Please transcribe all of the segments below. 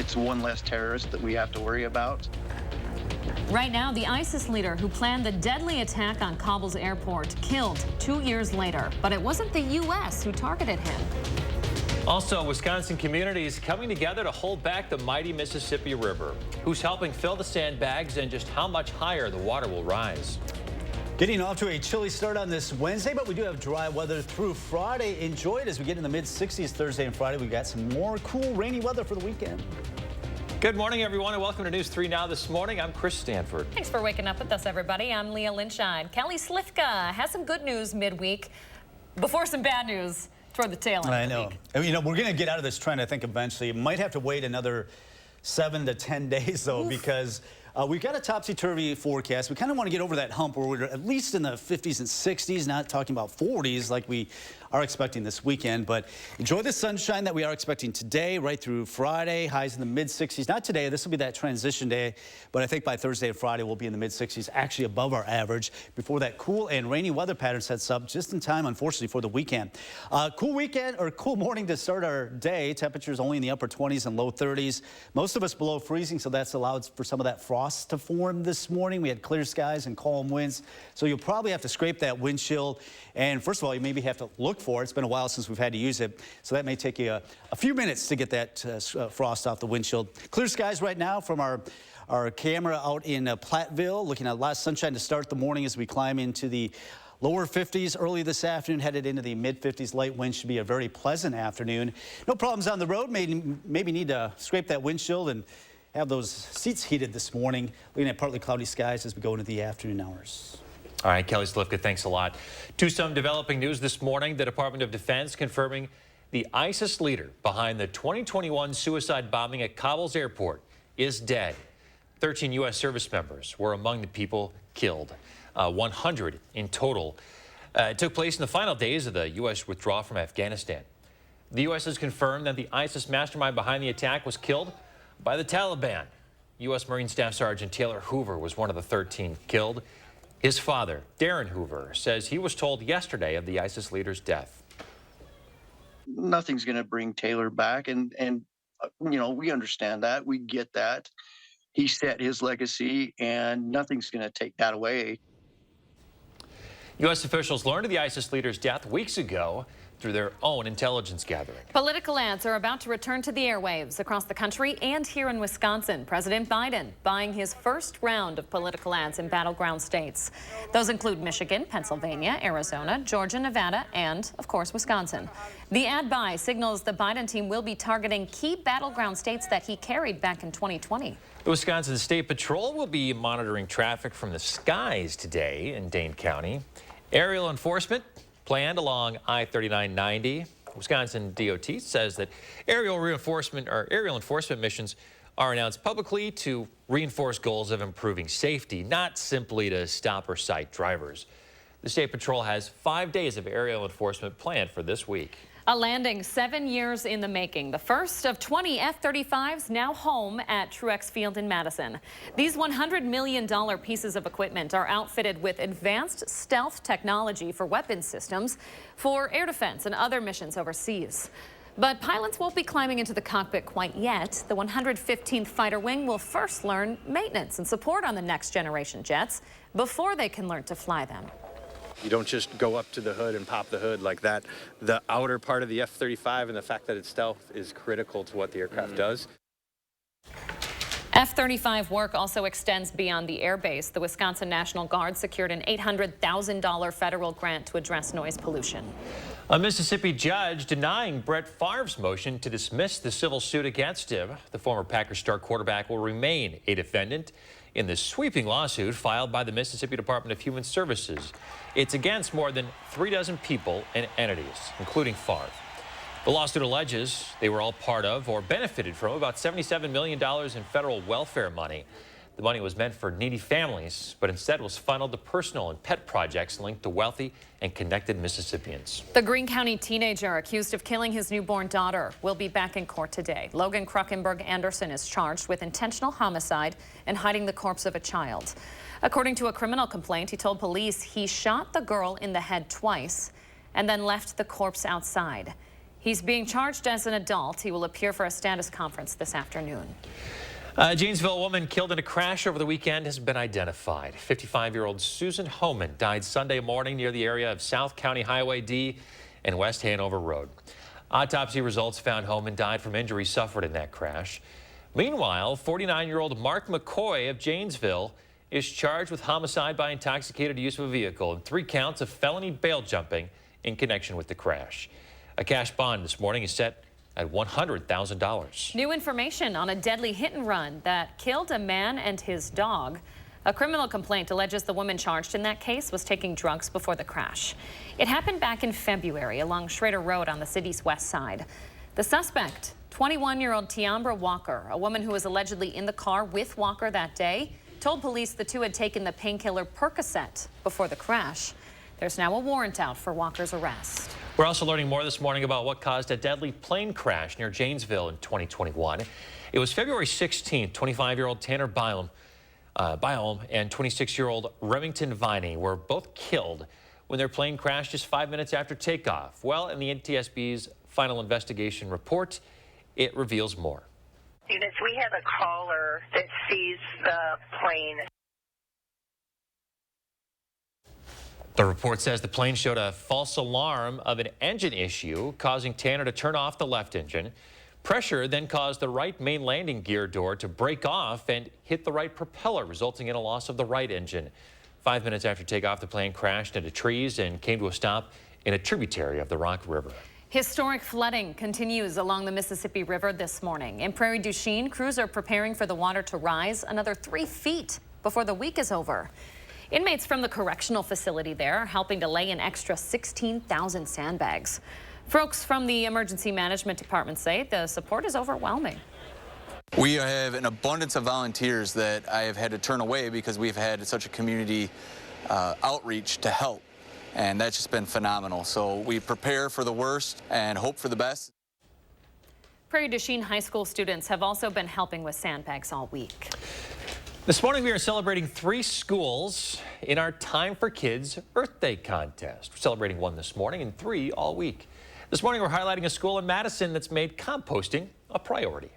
it's one less terrorist that we have to worry about. Right now, the ISIS leader who planned the deadly attack on Kabul's airport killed 2 years later. But it wasn't the U.S. who targeted him. Also, Wisconsin communities coming together to hold back the mighty Mississippi River. Who's helping fill the sandbags and just how much higher the water will rise? Getting off to a chilly start on this Wednesday, but we do have dry weather through Friday. Enjoy it as we get in the mid-60s Thursday and Friday. We've got some more cool, rainy weather for the weekend. Good morning, everyone, and welcome to News 3 Now this morning. I'm Chris Stanford. Thanks for waking up with us, everybody. I'm Leah Lynchine. Kelly Slifka has some good news midweek before some bad news toward the tail end I of the know. week. I mean, you know, we're going to get out of this trend, I think, eventually. Might have to wait another 7 to 10 days, though, because we've got a topsy-turvy forecast. We kind of want to get over that hump where we're at least in the 50s and 60s, not talking about 40s like we are expecting this weekend. But enjoy the sunshine that we are expecting today, right through Friday. Highs in the mid-60s. Not today. This will be that transition day. But I think by Thursday and Friday, we'll be in the mid-60s, actually above our average, before that cool and rainy weather pattern sets up just in time, unfortunately, for the weekend. Cool weekend or cool morning to start our day. Temperatures only in the upper 20s and low 30s. Most of us below freezing, so that's allowed for some of that frost to form this morning. We had clear skies and calm winds, so you'll probably have to scrape that windshield. And first of all, you maybe have to look for it. It's been a while since we've had to use it, so that may take you a few minutes to get that frost off the windshield. Clear skies right now from our camera out in Platteville. Looking at a lot of sunshine to start the morning as we climb into the lower 50s early this afternoon, headed into the mid-50s. Light winds should be a very pleasant afternoon. No problems on the road. Maybe need to scrape that windshield and have those seats heated this morning. Looking at partly cloudy skies as we go into the afternoon hours. All right, Kelly Slifka, thanks a lot. To some developing news this morning, the Department of Defense confirming the ISIS leader behind the 2021 suicide bombing at Kabul's airport is dead. 13 U.S. service members were among the people killed, 100 in total. It took place in the final days of the U.S. withdrawal from Afghanistan. The U.S. has confirmed that the ISIS mastermind behind the attack was killed by the Taliban. U.S. Marine Staff Sergeant Taylor Hoover was one of the 13 killed. His father, Darren Hoover, says he was told yesterday of the ISIS leader's death. Nothing's going to bring Taylor back, and you know, we understand that. We get that. He set his legacy, and nothing's going to take that away. U.S. officials learned of the ISIS leader's death weeks ago through their own intelligence gathering. Political ads are about to return to the airwaves across the country and here in Wisconsin. President Biden buying his first round of political ads in battleground states. Those include Michigan, Pennsylvania, Arizona, Georgia, Nevada, and, of course, Wisconsin. The ad buy signals the Biden team will be targeting key battleground states that he carried back in 2020. The Wisconsin State Patrol will be monitoring traffic from the skies today in Dane County. Aerial enforcement planned along I-3990. Wisconsin DOT says that aerial enforcement missions are announced publicly to reinforce goals of improving safety, not simply to stop or cite drivers. The State Patrol has 5 days of aerial enforcement planned for this week. A landing 7 years in the making. The first of 20 F-35s now home at Truex Field in Madison. These $100 million pieces of equipment are outfitted with advanced stealth technology for weapons systems for air defense and other missions overseas. But pilots won't be climbing into the cockpit quite yet. The 115th Fighter Wing will first learn maintenance and support on the next generation jets before they can learn to fly them. You don't just go up to the hood and pop the hood like that. The outer part of the F-35 and the fact that it's stealth is critical to what the aircraft does. F-35 work also extends beyond the airbase. The Wisconsin National Guard secured an $800,000 federal grant to address noise pollution. A Mississippi judge denying Brett Favre's motion to dismiss the civil suit against him. The former Packers star quarterback will remain a defendant in the sweeping lawsuit filed by the Mississippi Department of Human Services. It's against more than 36 people and entities, including Favre. The lawsuit alleges they were all part of or benefited from about $77 million in federal welfare money. The money was meant for needy families, but instead was funneled to personal and pet projects linked to wealthy and connected Mississippians. The Greene County teenager accused of killing his newborn daughter will be back in court today. Logan Kruckenberg Anderson is charged with intentional homicide and hiding the corpse of a child. According to a criminal complaint, he told police he shot the girl in the head twice and then left the corpse outside. He's being charged as an adult. He will appear for a status conference this afternoon. A Janesville woman killed in a crash over the weekend has been identified. 55-year-old Susan Homan died Sunday morning near the area of South County Highway D and West Hanover Road. Autopsy results found Homan died from injuries suffered in that crash. Meanwhile, 49-year-old Mark McCoy of Janesville is charged with homicide by intoxicated use of a vehicle and 3 counts of felony bail jumping in connection with the crash. A cash bond this morning is set at $100,000. New information on a deadly hit and run that killed a man and his dog. A criminal complaint alleges the woman charged in that case was taking drugs before the crash. It happened back in February along Schrader Road on the city's west side. The suspect, 21-year-old Tiambra Walker, a woman who was allegedly in the car with Walker that day, told police the two had taken the painkiller Percocet before the crash. There's now a warrant out for Walker's arrest. We're also learning more this morning about what caused a deadly plane crash near Janesville in 2021. It was February 16th. 25-year-old Tanner Byholm and 26-year-old Remington Viney were both killed when their plane crashed just 5 minutes after takeoff. Well, in the NTSB's final investigation report, it reveals more. Units, we have a caller that sees the plane. The report says the plane showed a false alarm of an engine issue, causing Tanner to turn off the left engine. Pressure then caused the right main landing gear door to break off and hit the right propeller, resulting in a loss of the right engine. 5 minutes after takeoff, the plane crashed into trees and came to a stop in a tributary of the Rock River. Historic flooding continues along the Mississippi River this morning. In Prairie du Chien, crews are preparing for the water to rise another 3 feet before the week is over. Inmates from the correctional facility there are helping to lay an extra 16,000 sandbags. Folks from the emergency management department say the support is overwhelming. We have an abundance of volunteers that I have had to turn away because we've had such a community outreach to help, and that's just been phenomenal. So we prepare for the worst and hope for the best. Prairie du Chien high school students have also been helping with sandbags all week. This morning, we are celebrating 3 schools in our Time for Kids Earth Day contest. We're celebrating 1 this morning and 3 all week. This morning, we're highlighting a school in Madison that's made composting a priority.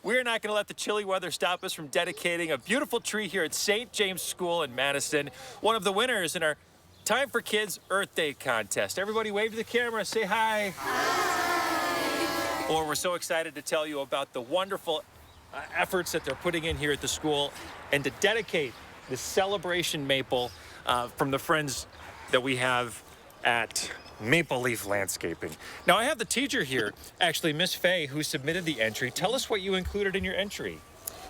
We're not going to let the chilly weather stop us from dedicating a beautiful tree here at St. James School in Madison, one of the winners in our Time for Kids Earth Day contest. Everybody wave to the camera, say hi. Hi. Or we're so excited to tell you about the wonderful efforts that they're putting in here at the school and to dedicate the celebration maple from the friends that we have at Maple Leaf Landscaping. Now I have the teacher here, actually Miss Faye, who submitted the entry. Tell us what you included in your entry.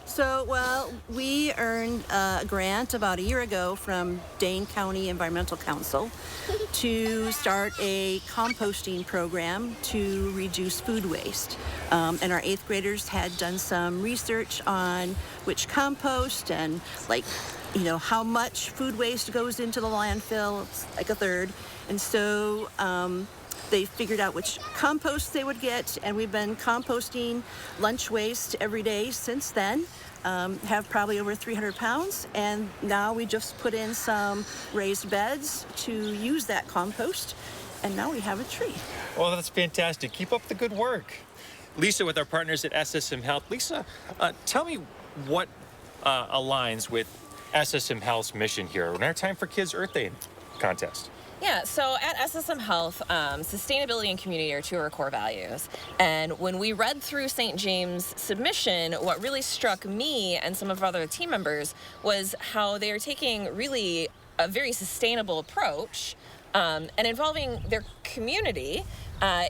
So, well, we earned a grant about a year ago from Dane County Environmental Council to start a composting program to reduce food waste. And our 8th graders had done some research on which compost and how much food waste goes into the landfill. It's like a third. And so they figured out which compost they would get, and we've been composting lunch waste every day since then. Have probably over 300 pounds, and now we just put in some raised beds to use that compost, and now we have a tree. Well, that's fantastic. Keep up the good work. Lisa with our partners at SSM Health. Lisa, tell me what aligns with SSM Health's mission here in our Time for Kids Earth Day contest. Yeah, so at SSM Health, sustainability and community are 2 of our core values. And when we read through St. James' submission, what really struck me and some of our other team members was how they are taking really a very sustainable approach and involving their community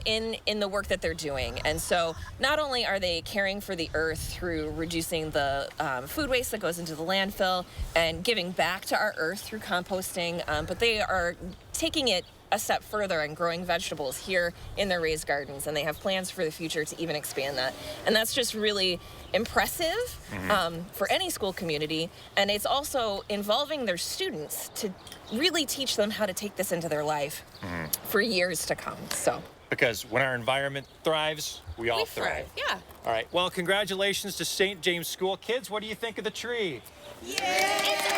in the work that they're doing. And so not only are they caring for the earth through reducing the food waste that goes into the landfill and giving back to our earth through composting, but they are taking it a step further and growing vegetables here in their raised gardens, and they have plans for the future to even expand that. And that's just really impressive for any school community, and it's also involving their students to really teach them how to take this into their life for years to come. So. Because when our environment thrives, we all thrive. Yeah. All right. Well, congratulations to St. James School. Kids, what do you think of the tree? Yeah! It's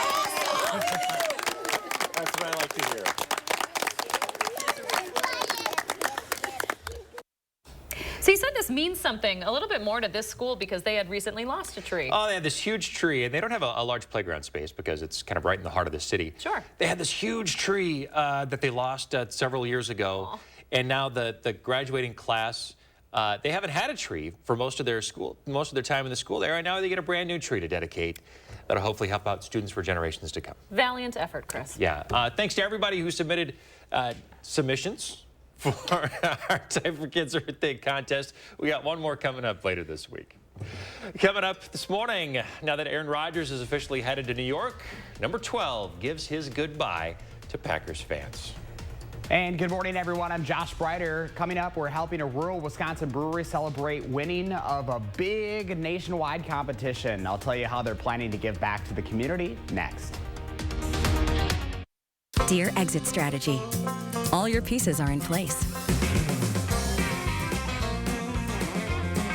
awesome! That's what I like to hear. So you said this means something a little bit more to this school because they had recently lost a tree. Oh, they had this huge tree, and they don't have a large playground space because it's kind of right in the heart of the city. Sure. They had this huge tree that they lost several years ago, and now the graduating class, they haven't had a tree for most of their time in the school there. Right now, they get a brand new tree to dedicate. That'll hopefully help out students for generations to come. Valiant effort, Chris. Yeah. Thanks to everybody who submitted submissions for our Time for Kids Earth Day contest. We got one more coming up later this week. Coming up this morning, now that Aaron Rodgers is officially headed to New York, number 12 gives his goodbye to Packers fans. And good morning, everyone. I'm Josh Breiter. Coming up, we're helping a rural Wisconsin brewery celebrate winning of a big nationwide competition. I'll tell you how they're planning to give back to the community next. Dear Exit Strategy, all your pieces are in place.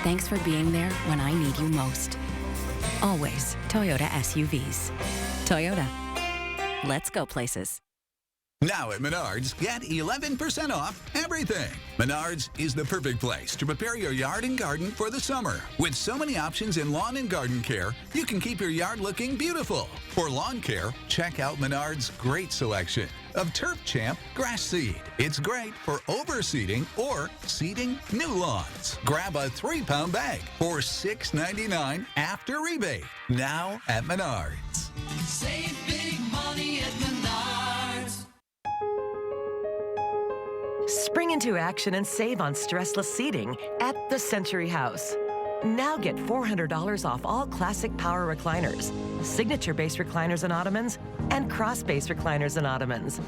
Thanks for being there when I need you most. Always Toyota SUVs. Toyota, let's go places. Now at Menards, get 11% off everything. Menards is the perfect place to prepare your yard and garden for the summer. With so many options in lawn and garden care, you can keep your yard looking beautiful. For lawn care, check out Menards' great selection of Turf Champ grass seed. It's great for overseeding or seeding new lawns. Grab a 3-pound bag for $6.99 after rebate. Now at Menards. Save big money at Menards. Spring into action and save on stressless seating at the Century House. Now get $400 off all classic power recliners, signature-based recliners and ottomans, and cross-based recliners and ottomans.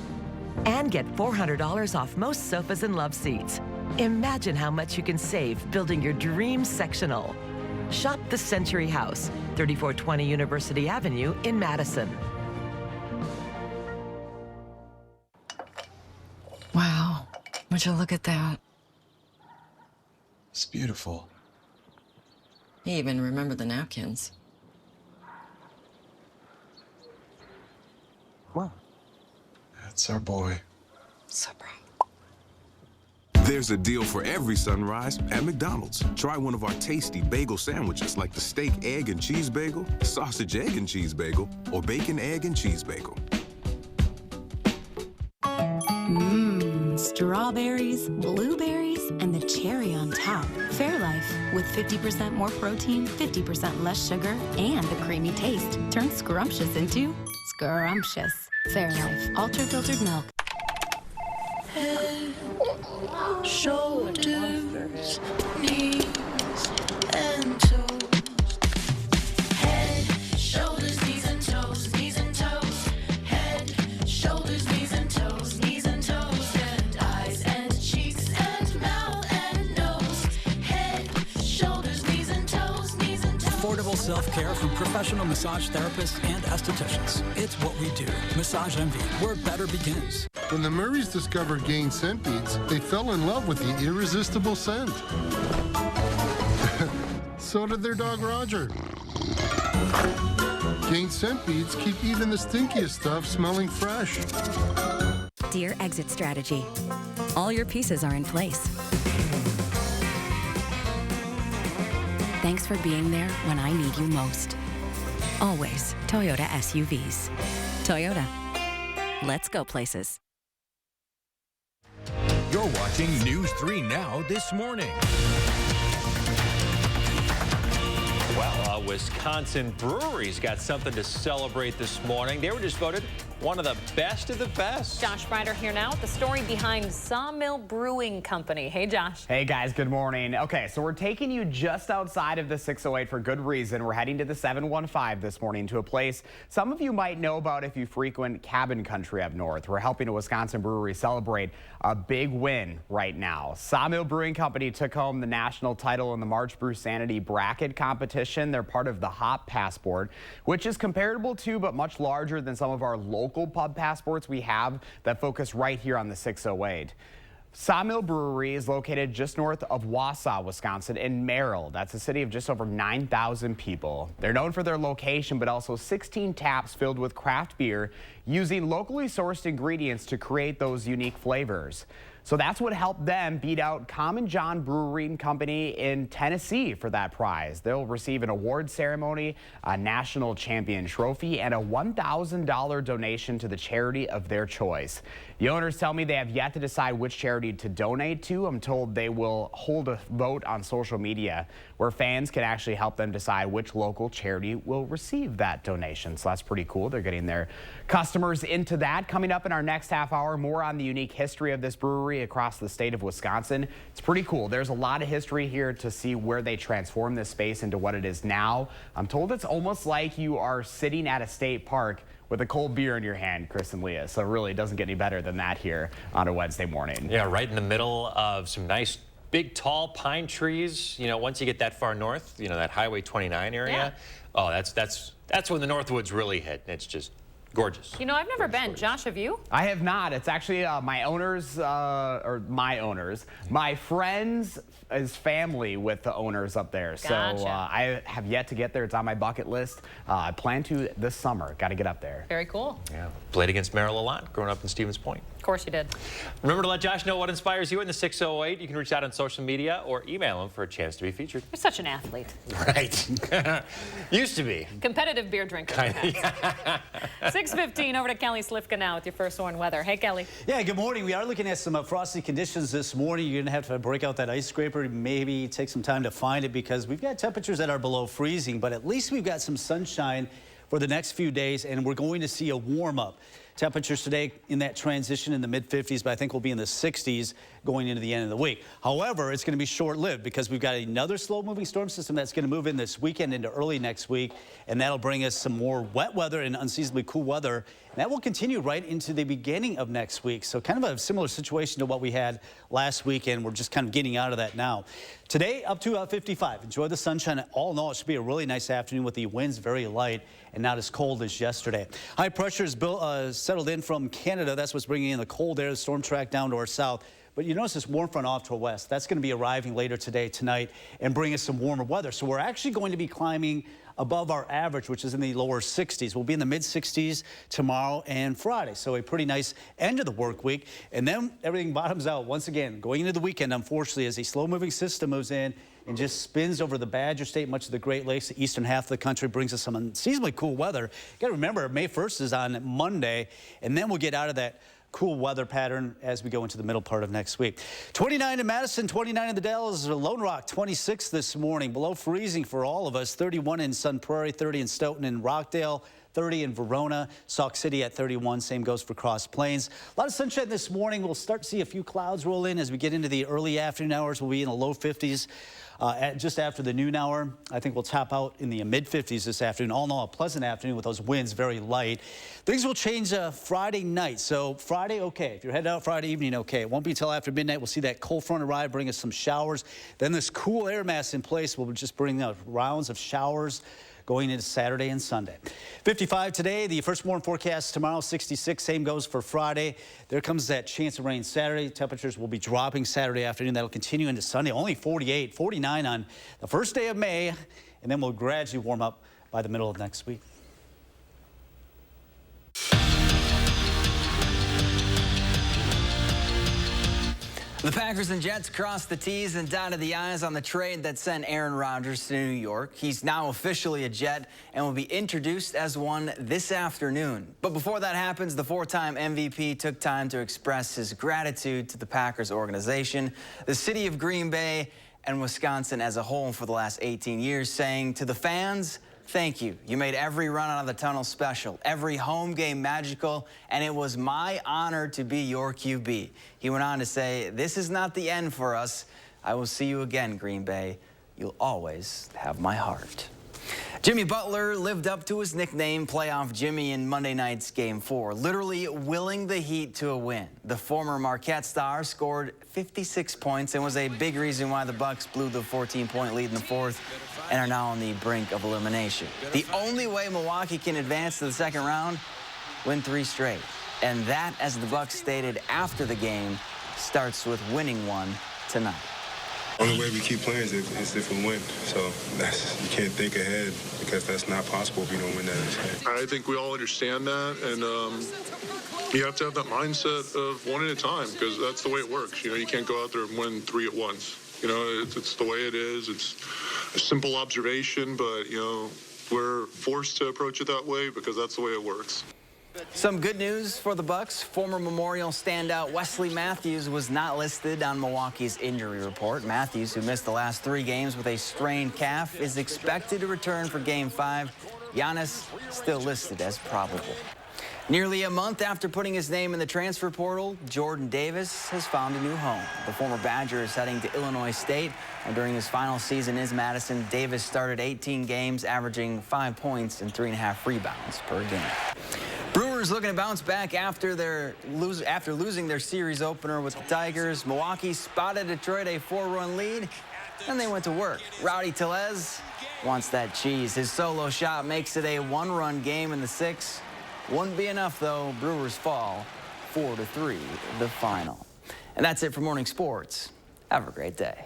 And get $400 off most sofas and love seats. Imagine how much you can save building your dream sectional. Shop the Century House, 3420 University Avenue in Madison. Wow, would you look at that? It's beautiful. You even remember the napkins. Wow. That's our boy. So proud. There's a deal for every sunrise at McDonald's. Try one of our tasty bagel sandwiches like the steak, egg, and cheese bagel, sausage, egg, and cheese bagel, or bacon, egg, and cheese bagel. Strawberries, blueberries, and the cherry on top. Fairlife, with 50% more protein, 50% less sugar, and the creamy taste, turns scrumptious into scrumptious. Fairlife, ultra-filtered milk. Head, shoulders, knees, and toes. Head, shoulders, knees, and toes. Knees and toes. Head, shoulders, knees, and toes. Knees and toes. And eyes and cheeks and mouth and nose. Head, shoulders, knees, and toes. Knees and toes. Affordable self-care from professional massage therapists and estheticians. It's what we do. Massage Envy, where better begins. When the Murrays discovered Gain scent beads, they fell in love with the irresistible scent. So did their dog Roger. Gain scent beads keep even the stinkiest stuff smelling fresh. Dear Exit Strategy, all your pieces are in place. Thanks for being there when I need you most. Always Toyota SUVs. Toyota, let's go places. You're watching News 3 Now this morning. Well, Wisconsin breweries got something to celebrate this morning. They were just voted one of the best of the best. Josh Breiter here now with the story behind Sawmill Brewing Company. Hey, Josh. Hey, guys. Good morning. Okay, so we're taking you just outside of the 608 for good reason. We're heading to the 715 this morning to a place some of you might know about if you frequent cabin country up north. We're helping a Wisconsin brewery celebrate a big win right now. Sawmill Brewing Company took home the national title in the March Brew Sanity Bracket competition. They're part of the Hop Passport, which is comparable to but much larger than some of our local pub passports we have that focus right here on the 608. Sawmill Brewery is located just north of Wausau, Wisconsin, in Merrill. That's a city of just over 9,000 people. They're known for their location, but also 16 taps filled with craft beer using locally sourced ingredients to create those unique flavors. So that's what helped them beat out Common John Brewery and Company in Tennessee for that prize. They'll receive an award ceremony, a national champion trophy, and a $1,000 donation to the charity of their choice. The owners tell me they have yet to decide which charity to donate to. I'm told they will hold a vote on social media where fans can actually help them decide which local charity will receive that donation. So that's pretty cool. They're getting their customers into that. Coming up in our next half hour, more on the unique history of this brewery across the state of Wisconsin. It's pretty cool. There's a lot of history here to see where they transformed this space into what it is now. I'm told it's almost like you are sitting at a state park with a cold beer in your hand, Chris and Leah. So it really doesn't get any better than that here on a Wednesday morning. Yeah, right in the middle of some nice big tall pine trees. You know, once you get that far north, you know, that Highway 29 area. Yeah. Oh, that's when the Northwoods really hit. It's just gorgeous. You know, I've never been. Josh, have you? I have not. It's actually my friends' family with the owners up there. Gotcha. So I have yet to get there. It's on my bucket list. I plan to this summer. Got to get up there. Very cool. Yeah, played against Merrill a lot growing up in Stevens Point. Of course you did. Remember to let Josh know what inspires you in the 608. You can reach out on social media or email him for a chance to be featured. You're such an athlete. Right. Used to be. Competitive beer drinker. 6:15, over to Kelly Slifka now with your first warn weather. Hey, Kelly. Yeah, good morning. We are looking at some frosty conditions this morning. You're going to have to break out that ice scraper, maybe take some time to find it because we've got temperatures that are below freezing, but at least we've got some sunshine for the next few days, and we're going to see a warm up. Temperatures today in that transition in the mid-50s, but I think we'll be in the 60s going into the end of the week. However, it's going to be short-lived because we've got another slow-moving storm system that's going to move in this weekend into early next week, and that'll bring us some more wet weather and unseasonably cool weather. And that will continue right into the beginning of next week. So kind of a similar situation to what we had last weekend. We're just kind of getting out of that now. Today, up to 55. Enjoy the sunshine. All in all, it should be a really nice afternoon with the winds very light and not as cold as yesterday. High pressure is settled in from Canada. That's what's bringing in the cold air, the storm track down to our south. But you notice this warm front off to our west. That's going to be arriving later today, tonight, and bring us some warmer weather. So we're actually going to be climbing above our average, which is in the lower 60s. We'll be in the mid-60s tomorrow and Friday. So a pretty nice end of the work week. And then everything bottoms out once again, going into the weekend, unfortunately, as a slow-moving system moves in and just spins over the Badger State, much of the Great Lakes, the eastern half of the country, brings us some unseasonably cool weather. You got to remember, May 1st is on Monday, and then we'll get out of that cool weather pattern as we go into the middle part of next week. 29 in Madison, 29 in the Dells, Lone Rock, 26 this morning, below freezing for all of us, 31 in Sun Prairie, 30 in Stoughton and Rockdale, 30 in Verona, Sauk City at 31. Same goes for Cross Plains. A lot of sunshine this morning. We'll start to see a few clouds roll in as we get into the early afternoon hours. We'll be in the low 50s. Just after the noon hour, I think we'll top out in the mid-50s this afternoon. All in all, a pleasant afternoon with those winds very light. Things will change Friday night. So Friday, okay. If you're headed out Friday evening, okay. It won't be until after midnight. We'll see that cold front arrive, bring us some showers. Then this cool air mass in place will just bring out rounds of showers going into Saturday and Sunday. 55 today, the first warm forecast tomorrow, 66. Same goes for Friday. There comes that chance of rain Saturday. Temperatures will be dropping Saturday afternoon. That'll continue into Sunday. Only 48, 49 on the first day of May, and then we'll gradually warm up by the middle of next week. The Packers and Jets crossed the T's and dotted the I's on the trade that sent Aaron Rodgers to New York. He's now officially a Jet and will be introduced as one this afternoon. But before that happens, the four-time MVP took time to express his gratitude to the Packers organization, the city of Green Bay, and Wisconsin as a whole for the last 18 years, saying to the fans, thank you. You made every run out of the tunnel special, every home game magical, and it was my honor to be your QB. He went on to say, this is not the end for us. I will see you again, Green Bay. You'll always have my heart. Jimmy Butler lived up to his nickname, Playoff Jimmy, in Monday night's Game 4, literally willing the Heat to a win. The former Marquette star scored 56 points and was a big reason why the Bucks blew the 14-point lead in the fourth and are now on the brink of elimination. The only way Milwaukee can advance to the second round, win 3 straight. And that, as the Bucks stated after the game, starts with winning one tonight. Only way we keep playing is if we win. So you can't think ahead because that's not possible if you don't win that. I think we all understand that, and you have to have that mindset of one at a time because that's the way it works. You know, you can't go out there and win 3 at once. You know, it's the way it is. It's a simple observation, but, you know, we're forced to approach it that way because that's the way it works. Some good news for the Bucks. Former Memorial standout Wesley Matthews was not listed on Milwaukee's injury report. Matthews, who missed the last 3 games with a strained calf, is expected to return for Game 5. Giannis still listed as probable. Nearly a month after putting his name in the transfer portal, Jordan Davis has found a new home. The former Badger is heading to Illinois State, and during his final season in Madison, Davis started 18 games, averaging 5 points and 3.5 rebounds per game. Brewers looking to bounce back after losing their series opener with the Tigers. Milwaukee spotted Detroit a 4-run lead, and they went to work. Rowdy Tellez wants that cheese. His solo shot makes it a 1-run game in the 6th. Wouldn't be enough, though. Brewers fall 4-3, the final. And that's it for Morning Sports. Have a great day.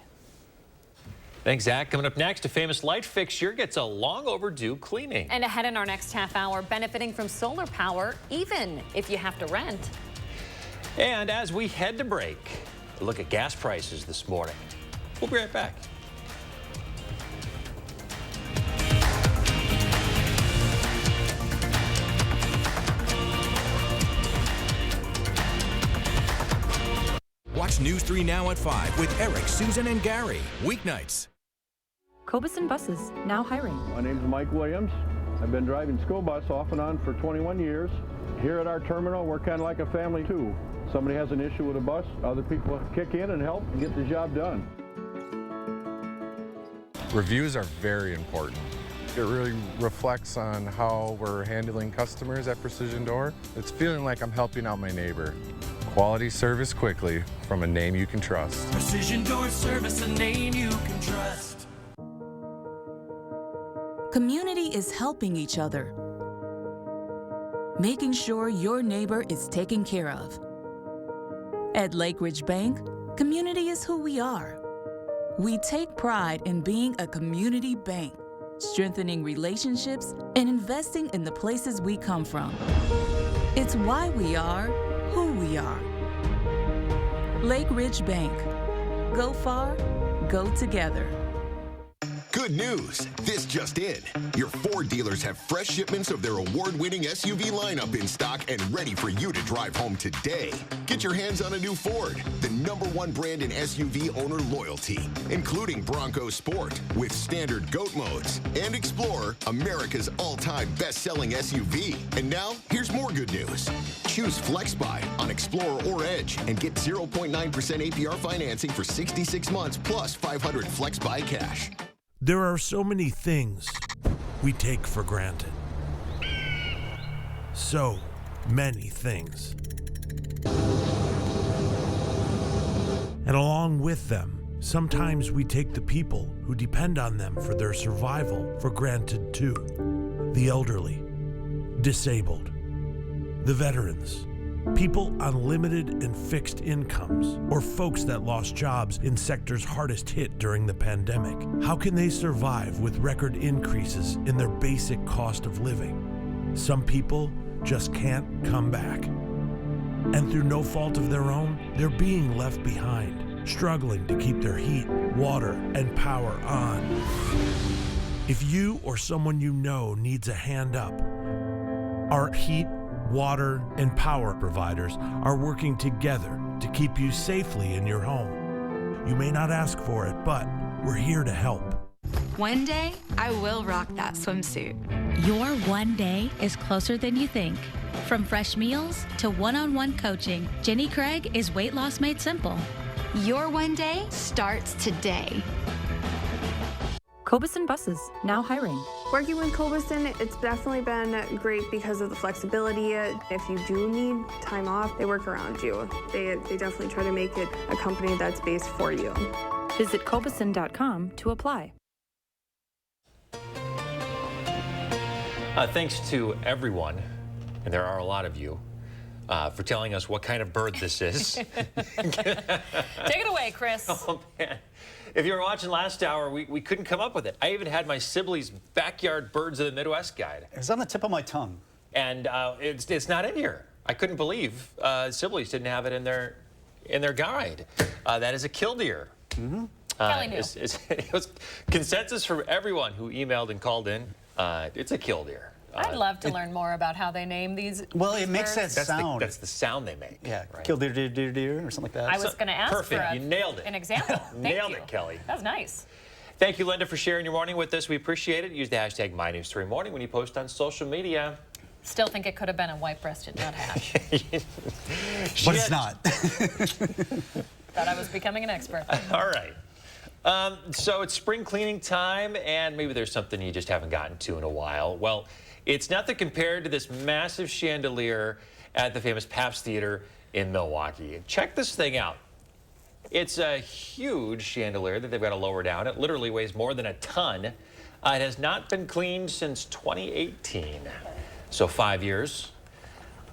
Thanks, Zach. Coming up next, a famous light fixture gets a long overdue cleaning. And ahead in our next half hour, benefiting from solar power, even if you have to rent. And as we head to break, a look at gas prices this morning. We'll be right back. Watch News 3 Now at 5 with Eric, Susan, and Gary. Weeknights. Cobison Buses, now hiring. My name's Mike Williams. I've been driving school bus off and on for 21 years. Here at our terminal, we're kind of like a family too. Somebody has an issue with a bus, other people kick in and help and get the job done. Reviews are very important. It really reflects on how we're handling customers at Precision Door. It's feeling like I'm helping out my neighbor. Quality service quickly from a name you can trust. Precision Door Service, a name you can trust. Community is helping each other, making sure your neighbor is taken care of. At Lake Ridge Bank, community is who we are. We take pride in being a community bank, strengthening relationships and investing in the places we come from. It's why we are who we are. Lake Ridge Bank. Go far, go together. Good news! This just in. Your Ford dealers have fresh shipments of their award-winning SUV lineup in stock and ready for you to drive home today. Get your hands on a new Ford, the #1 brand in SUV owner loyalty, including Bronco Sport with standard GOAT modes, and Explorer, America's all-time best-selling SUV. And now, here's more good news. Choose FlexBuy on Explorer or Edge and get 0.9% APR financing for 66 months plus $500 FlexBuy cash. There are so many things we take for granted. So many things. And along with them, sometimes we take the people who depend on them for their survival for granted too. The elderly, disabled, the veterans, people on limited and fixed incomes, or folks that lost jobs in sectors hardest hit during the pandemic. How can they survive with record increases in their basic cost of living? Some people just can't come back. And through no fault of their own, they're being left behind, struggling to keep their heat, water, and power on. If you or someone you know needs a hand up, our heat, water, and power providers are working together to keep you safely in your home. You may not ask for it, but we're here to help. One day, I will rock that swimsuit. Your one day is closer than you think. From fresh meals to one-on-one coaching, Jenny Craig is Weight Loss Made Simple. Your one day starts today. Cobison Buses, now hiring. Working with Cobison, it's definitely been great because of the flexibility. If you do need time off, they work around you. They definitely try to make it a company that's based for you. Visit Cobison.com to apply. Thanks to everyone, and there are a lot of you, for telling us what kind of bird this is. Take it away, Chris. Oh, man. If you were watching last hour, we couldn't come up with it. I even had my Sibley's Backyard Birds of the Midwest guide. It was on the tip of my tongue. And it's not in here. I couldn't believe Sibley's didn't have it in their guide. That is a killdeer. Mm-hmm. Kelly knew. It was consensus from everyone who emailed and called in. It's a killdeer. I'd love to learn more about how they name these. Well, it makes that That's sound. That's the sound they make. Yeah, right? killdeer, deer, deer, deer, or something like that. I was going to ask Perfect. for You nailed it. an example. Nailed it, Kelly. That was nice. Thank you, Linda, for sharing your morning with us. We appreciate it. Use the hashtag MyNews3Morning when you post on social media. Still think it could have been a white-breasted nuthatch. But it's not. Thought I was becoming an expert. All right. So it's spring cleaning time, and maybe there's something you just haven't gotten to in a while. Well, it's nothing compared to this massive chandelier at the famous Pabst Theater in Milwaukee. Check this thing out. It's a huge chandelier that they've got to lower down. It literally weighs more than a ton. It has not been cleaned since 2018, so 5 years.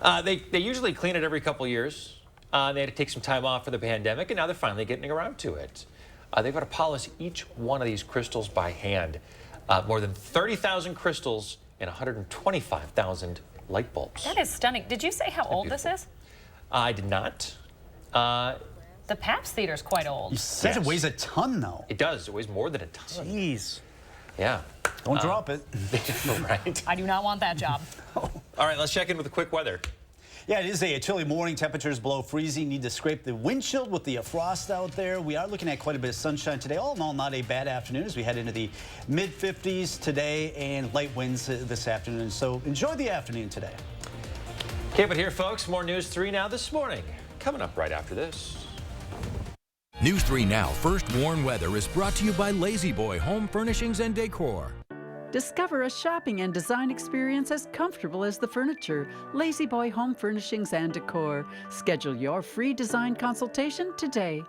They usually clean it every couple years. They had to take some time off for the pandemic, and now they're finally getting around to it. They've got to polish each one of these crystals by hand. More than 30,000 crystals and 125,000 light bulbs. That is stunning. Did you say how old this is? I did not. The Pabst Theater is quite old. You said it weighs a ton, though. It does. It weighs more than a ton. Jeez. Yeah. Don't drop it. Right. I do not want that job. All right, let's check in with the quick weather. Yeah, it is a chilly morning. Temperatures below freezing. Need to scrape the windshield with the frost out there. We are looking at quite a bit of sunshine today. All in all, not a bad afternoon as we head into the mid-50s today and light winds this afternoon. So enjoy the afternoon today. Okay, but here, folks, more News 3 Now this morning. Coming up right after this. News 3 Now First Warn Weather is brought to you by Lazy Boy Home Furnishings and Decor. Discover a shopping and design experience as comfortable as the furniture. Lazy Boy Home Furnishings and Decor. Schedule your free design consultation today.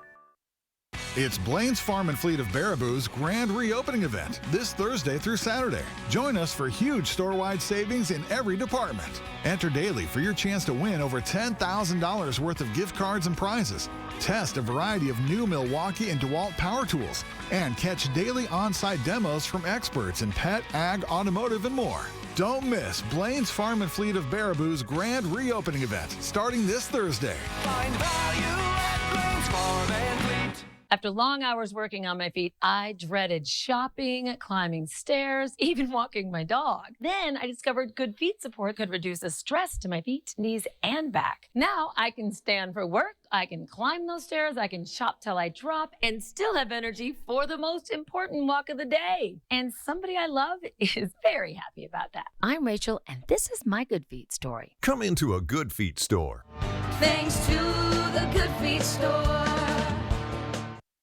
It's Blaine's Farm and Fleet of Baraboo's grand reopening event this Thursday through Saturday. Join us for huge store-wide savings in every department. Enter daily for your chance to win over $10,000 worth of gift cards and prizes. Test a variety of new Milwaukee and DeWalt power tools. And catch daily on-site demos from experts in pet, ag, automotive, and more. Don't miss Blaine's Farm and Fleet of Baraboo's grand reopening event starting this Thursday. Find value at Blaine's Farm and Fleet. After long hours working on my feet, I dreaded shopping, climbing stairs, even walking my dog. Then I discovered Good Feet support could reduce the stress to my feet, knees, and back. Now I can stand for work, I can climb those stairs, I can shop till I drop, and still have energy for the most important walk of the day. And somebody I love is very happy about that. I'm Rachel, and this is my Good Feet story. Come into a Good Feet store. Thanks to the Good Feet store.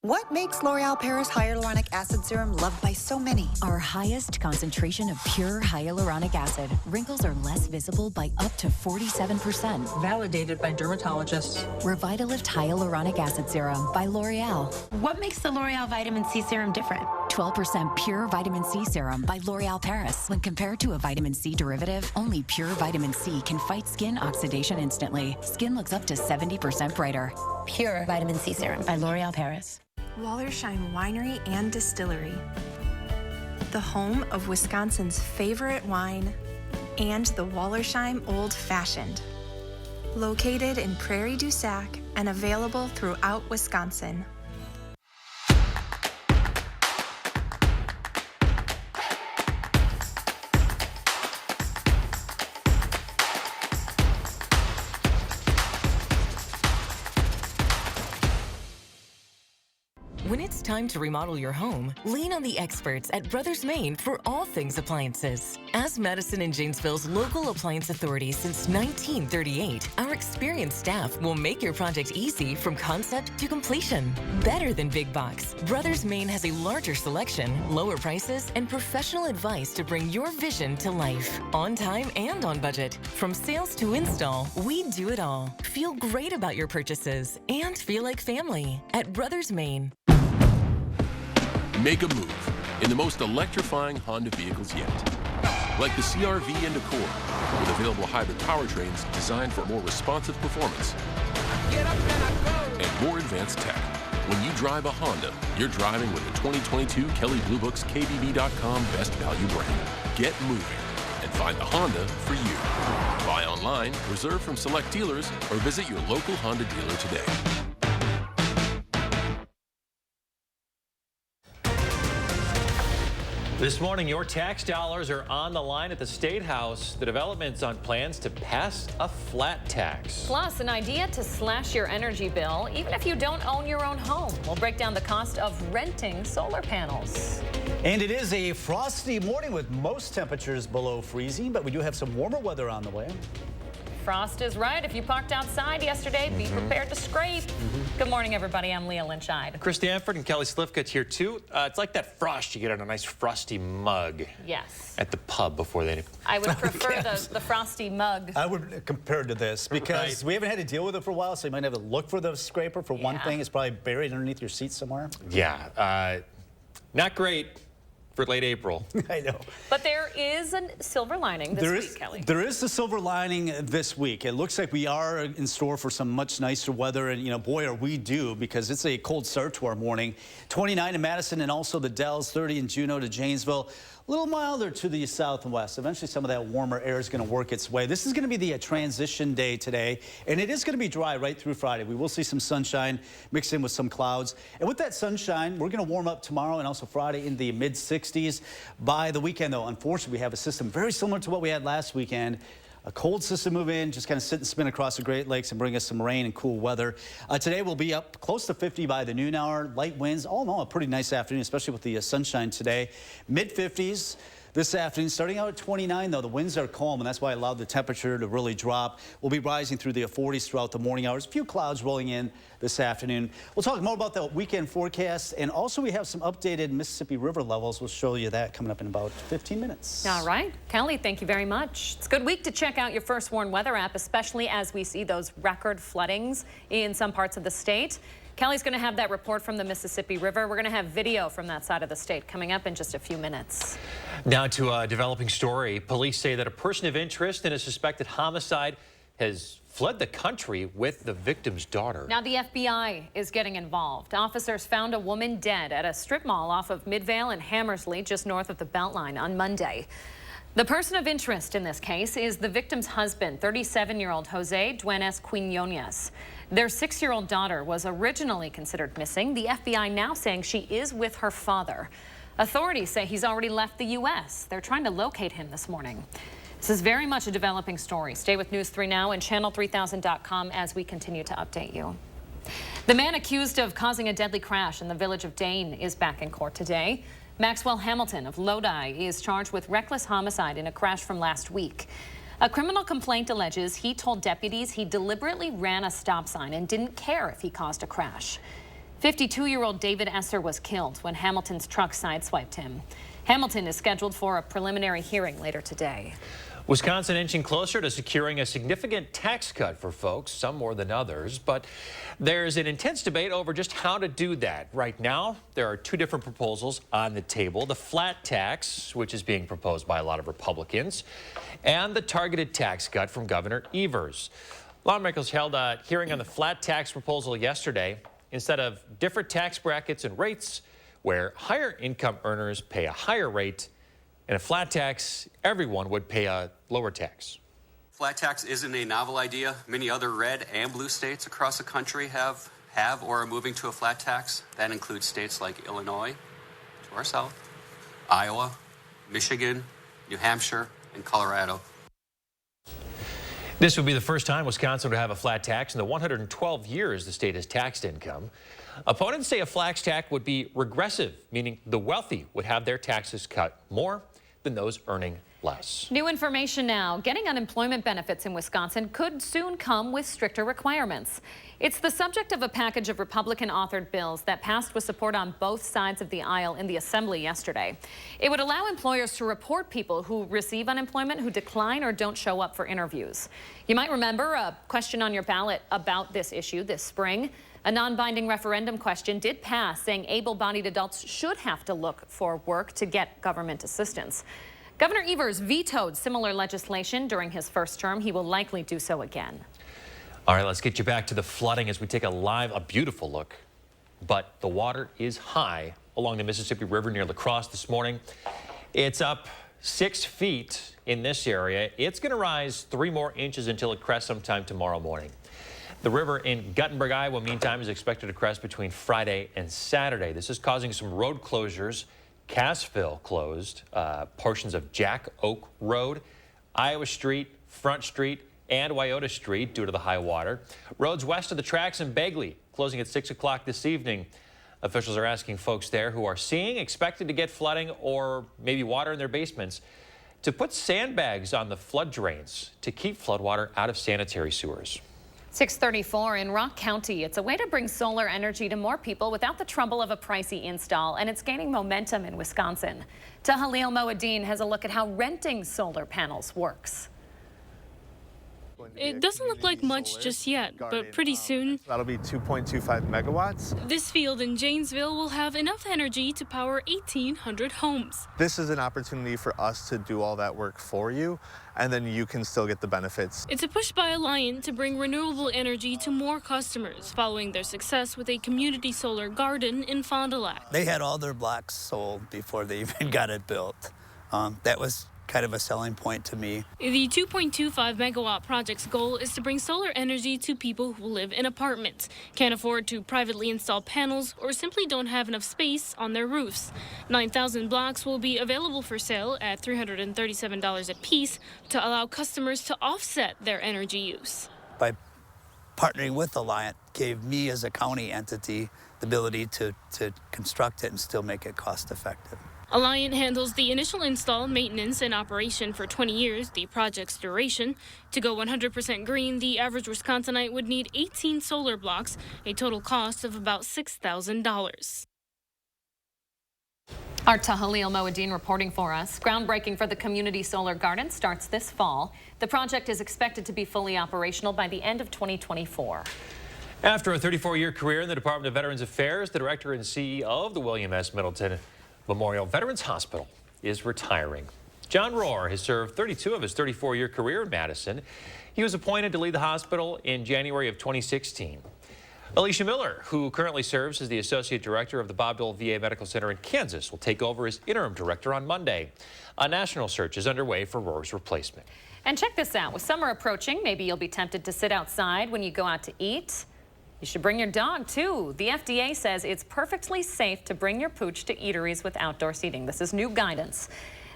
What makes L'Oreal Paris Hyaluronic Acid Serum loved by so many? Our highest concentration of pure hyaluronic acid. Wrinkles are less visible by up to 47%. Validated by dermatologists. Revitalift Hyaluronic Acid Serum by L'Oreal. What makes the L'Oreal Vitamin C Serum different? 12% pure vitamin C serum by L'Oreal Paris. When compared to a vitamin C derivative, only pure vitamin C can fight skin oxidation instantly. Skin looks up to 70% brighter. Pure Vitamin C Serum by L'Oreal Paris. Wallersheim Winery and Distillery, the home of Wisconsin's favorite wine and the Wallersheim Old Fashioned. Located in Prairie du Sac and available throughout Wisconsin. When it's time to remodel your home, lean on the experts at Brothers Maine for all things appliances. As Madison and Janesville's local appliance authority since 1938, our experienced staff will make your project easy from concept to completion. Better than big box, Brothers Maine has a larger selection, lower prices, and professional advice to bring your vision to life. On time and on budget. From sales to install, we do it all. Feel great about your purchases and feel like family at Brothers Maine. Make a move in the most electrifying Honda vehicles yet. like the CR-V and Accord, with available hybrid powertrains designed for more responsive performance and more advanced tech. When you drive a Honda, you're driving with the 2022 Kelley Blue Book's KBB.com Best Value brand. Get moving and find the Honda for you. Buy online, reserve from select dealers, or visit your local Honda dealer today. This morning, your tax dollars are on the line at the State House. The developments on plans to pass a flat tax. Plus, an idea to slash your energy bill, even if you don't own your own home. We'll break down the cost of renting solar panels. And it is a frosty morning with most temperatures below freezing, but we do have some warmer weather on the way. Frost is right. If you parked outside yesterday, be prepared to scrape. Good morning, everybody. I'm Leah Lynchide. Chris Stanford and Kelly Slifkut's here, too. It's like that frost you get on a nice frosty mug. Yes. At the pub before they... I would prefer the frosty mug. I would compare to this because we haven't had to deal with it for a while, so you might have to look for the scraper. For one thing, it's probably buried underneath your seat somewhere. Yeah. Not great for late April. I know. But there is a silver lining this week, Kelly. There is the silver lining this week. It looks like we are in store for some much nicer weather, and, you know, boy, are we due, because it's a cold start to our morning. 29 in Madison and also the Dells, 30 in Juneau to Janesville. A little milder to the south and west. Eventually, some of that warmer air is going to work its way. This is going to be the transition day today, and it is going to be dry right through Friday. We will see some sunshine mixed in with some clouds. And with that sunshine, we're going to warm up tomorrow and also Friday in the mid-60s. By the weekend, though, unfortunately, we have a system very similar to what we had last weekend. A cold system move in, just kind of sit and spin across the Great Lakes and bring us some rain and cool weather. Today we'll be up close to 50 by the noon hour. Light winds, all in all, a pretty nice afternoon, especially with the sunshine today. Mid-50s this afternoon, starting out at 29, though. The winds are calm, and that's why I allowed the temperature to really drop. We'll be rising through the 40s throughout the morning hours. A few clouds rolling in this afternoon. We'll talk more about the weekend forecast, and also we have some updated Mississippi River levels. We'll show you that coming up in about 15 minutes. All right. Kelly, thank you very much. It's a good week to check out your First Warn weather app, especially as we see those record floodings in some parts of the state. Kelly's going to have that report from the Mississippi River. We're going to have video from that side of the state coming up in just a few minutes. Now to a developing story. Police say that a person of interest in a suspected homicide has fled the country with the victim's daughter. Now the FBI is getting involved. Officers found a woman dead at a strip mall off of Midvale and Hammersley, just north of the Beltline, on Monday. The person of interest in this case is the victim's husband, 37-year-old Jose Duenas Quinones. Their 6-year-old daughter was originally considered missing. The FBI now saying she is with her father. Authorities say he's already left the U.S. They're trying to locate him this morning. This is very much a developing story. Stay with News 3 Now and channel3000.com as we continue to update you. The man accused of causing a deadly crash in the village of Dane is back in court today. Maxwell Hamilton of Lodi is charged with reckless homicide in a crash from last week. A criminal complaint alleges he told deputies he deliberately ran a stop sign and didn't care if he caused a crash. 52-year-old David Esser was killed when Hamilton's truck sideswiped him. Hamilton is scheduled for a preliminary hearing later today. Wisconsin inching closer to securing a significant tax cut for folks, some more than others, but there's an intense debate over just how to do that. Right now, there are two different proposals on the table: the flat tax, which is being proposed by a lot of Republicans, and the targeted tax cut from Governor Evers. Lawmakers held a hearing on the flat tax proposal yesterday. Instead of different tax brackets and rates, where higher income earners pay a higher rate, and a flat tax, everyone would pay a lower tax. Flat tax isn't a novel idea. Many other red and blue states across the country have or are moving to a flat tax. That includes states like Illinois, to our south, Iowa, Michigan, New Hampshire, and Colorado. This would be the first time Wisconsin would have a flat tax in the 112 years the state has taxed income. Opponents say a flat tax would be regressive, meaning the wealthy would have their taxes cut more than those earning less. New information now. Getting unemployment benefits in Wisconsin could soon come with stricter requirements. It's the subject of a package of Republican-authored bills that passed with support on both sides of the aisle in the Assembly yesterday. It would allow employers to report people who receive unemployment who decline or don't show up for interviews. You might remember a question on your ballot about this issue this spring. A non-binding referendum question did pass, saying able-bodied adults should have to look for work to get government assistance. Governor Evers vetoed similar legislation during his first term. He will likely do so again. All right, let's get you back to the flooding as we take a beautiful look. But the water is high along the Mississippi River near La Crosse this morning. It's up 6 feet in this area. It's going to rise 3 more inches until it crests sometime tomorrow morning. The river in Guttenberg, Iowa, meantime, is expected to crest between Friday and Saturday. This is causing some road closures. Cassville closed, portions of Jack Oak Road, Iowa Street, Front Street, and Wyoto Street due to the high water. Roads west of the tracks in Begley closing at 6 o'clock this evening. Officials are asking folks there who are expected to get flooding or maybe water in their basements to put sandbags on the flood drains to keep floodwater out of sanitary sewers. 634 in Rock County. It's a way to bring solar energy to more people without the trouble of a pricey install, and it's gaining momentum in Wisconsin. Tahalil Moeddin has a look at how renting solar panels works. It doesn't look like much just yet, but pretty soon, that'll be 2.25 megawatts. This field in Janesville will have enough energy to power 1,800 homes. This is an opportunity for us to do all that work for you, and then you can still get the benefits. It's a push by Alliant to bring renewable energy to more customers, following their success with a community solar garden in Fond du Lac. They had all their blocks sold before they even got it built. That was kind of a selling point to me. The 2.25 megawatt project's goal is to bring solar energy to people who live in apartments, can't afford to privately install panels, or simply don't have enough space on their roofs. 9,000 blocks will be available for sale at $337 a piece to allow customers to offset their energy use. By partnering with Alliant gave me as a county entity the ability to construct it and still make it cost effective. Alliant handles the initial install, maintenance, and operation for 20 years, the project's duration. To go 100% green, the average Wisconsinite would need 18 solar blocks, a total cost of about $6,000. Our Tahalil Moeddin reporting for us. Groundbreaking for the community solar garden starts this fall. The project is expected to be fully operational by the end of 2024. After a 34-year career in the Department of Veterans Affairs, the director and CEO of the William S. Middleton Memorial Veterans Hospital is retiring. John Rohr has served 32 of his 34-year career in Madison. He was appointed to lead the hospital in January of 2016. Alicia Miller, who currently serves as the Associate Director of the Bob Dole VA Medical Center in Kansas, will take over as interim director on Monday. A national search is underway for Rohr's replacement. And check this out. With summer approaching, maybe you'll be tempted to sit outside when you go out to eat. You should bring your dog, too. The FDA says it's perfectly safe to bring your pooch to eateries with outdoor seating. This is new guidance.